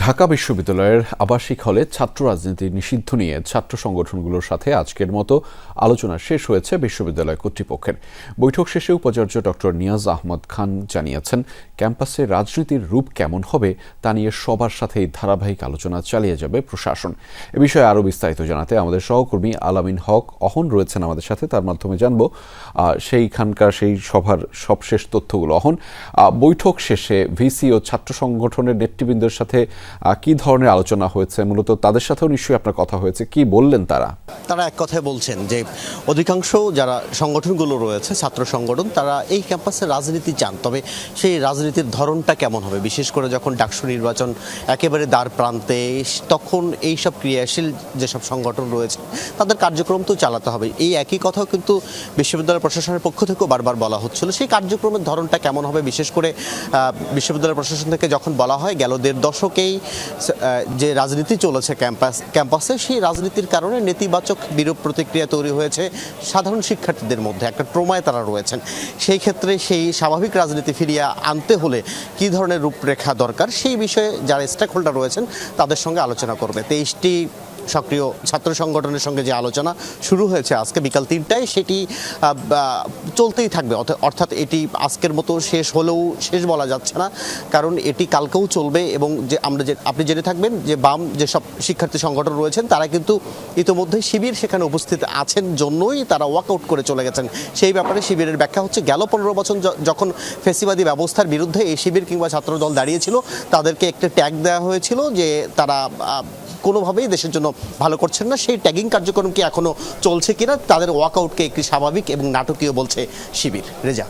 ঢাকা বিশ্ববিদ্যালয়ের আবাসিক হলে ছাত্র রাজনীতি নিষিদ্ধ নিয়ে ছাত্র সংগঠনগুলোর সাথে আজকের মতো আলোচনা শেষ হয়েছে বিশ্ববিদ্যালয় কর্তৃপক্ষের। বৈঠক শেষে উপাচার্য ডক্টর নিয়াজ আহমদ খান জানিয়েছেন, ক্যাম্পাসে রাজনীতির রূপ কেমন হবে তা নিয়ে সবার সাথেই ধারাবাহিক আলোচনা চালিয়ে যাবে প্রশাসন। এ বিষয়ে আরও বিস্তারিত জানাতে আমাদের সহকর্মী আলামিন হক অহন রয়েছেন আমাদের সাথে, তার মাধ্যমে জানব সেইখানকার সেই সভার সবশেষ তথ্যগুলো। অহন, বৈঠক শেষে ভিসি ও ছাত্র সংগঠনের নেতৃবৃন্দের সাথে কি ধরনের আলোচনা হয়েছে? মূলত তাদের সাথেও নিশ্চয়ই আপনার কথা হয়েছে, কি বললেন তারা? তারা এক কথায় বলছেন যে অধিকাংশ যারা সংগঠনগুলো রয়েছে ছাত্র সংগঠন, তারা এই ক্যাম্পাসে রাজনীতি চান, তবে সেই রাজনীতির ধরনটা কেমন হবে, বিশেষ করে যখন ডাকসু নির্বাচন একেবারে দ্বার প্রান্তে, তখন এইসব ক্রিয়াশীল যেসব সংগঠন রয়েছে তাদের কার্যক্রম তো চালাতে হবে। এই একই কথাও কিন্তু বিশ্ববিদ্যালয় প্রশাসনের পক্ষ থেকেও বারবার বলা হচ্ছিল। সেই কার্যক্রমের ধরনটা কেমন হবে, বিশেষ করে বিশ্ববিদ্যালয় প্রশাসন থেকে যখন বলা হয় গেল ১.৫ দশকেই যে রাজনীতি চলেছে ক্যাম্পাসে, সেই রাজনীতির কারণে নেতিবাচক বিরূপ প্রতিক্রিয়া তৈরি হয়েছে সাধারণ শিক্ষার্থীদের মধ্যে, একটা ট্রমায় তারা রয়েছেন। সেই ক্ষেত্রে সেই স্বাভাবিক রাজনীতি ফিরিয়ে আনতে হলে কী ধরনের রূপরেখা দরকার, সেই বিষয়ে যারা স্টেক হোল্ডার রয়েছেন তাদের সঙ্গে আলোচনা করবে। ২৩টি সক্রিয় ছাত্র সংগঠনের সঙ্গে যে আলোচনা শুরু হয়েছে আজকে বিকাল ৩টায়, সেটি চলতেই থাকবে। অর্থাৎ এটি আজকের মতো শেষ হলেও শেষ বলা যাচ্ছে না, কারণ এটি কালকেও চলবে। এবং যে আপনি জেনে থাকবেন যে বাম যেসব শিক্ষার্থী সংগঠন রয়েছেন তারা কিন্তু ইতিমধ্যে শিবির সেখানে উপস্থিত আছেন জন্যই তারা ওয়াকআউট করে চলে গেছেন। সেই ব্যাপারে শিবিরের ব্যাখ্যা হচ্ছে, গেল ১৫ বছর যখন ফেসিবাদী ব্যবস্থার বিরুদ্ধে এই শিবির কিংবা ছাত্রদল দাঁড়িয়েছিল, তাদেরকে একটা ট্যাগ দেওয়া হয়েছিল যে তারা কোনোভাবেই দেশের জন্য ভালো করছেন না। সেই ট্যাগিং কার্যক্রম কি এখনো চলছে কিনা, তাদের ওয়াকআউটকে একটি স্বাভাবিক এবং নাটকীয় বলছে শিবির। রেজা।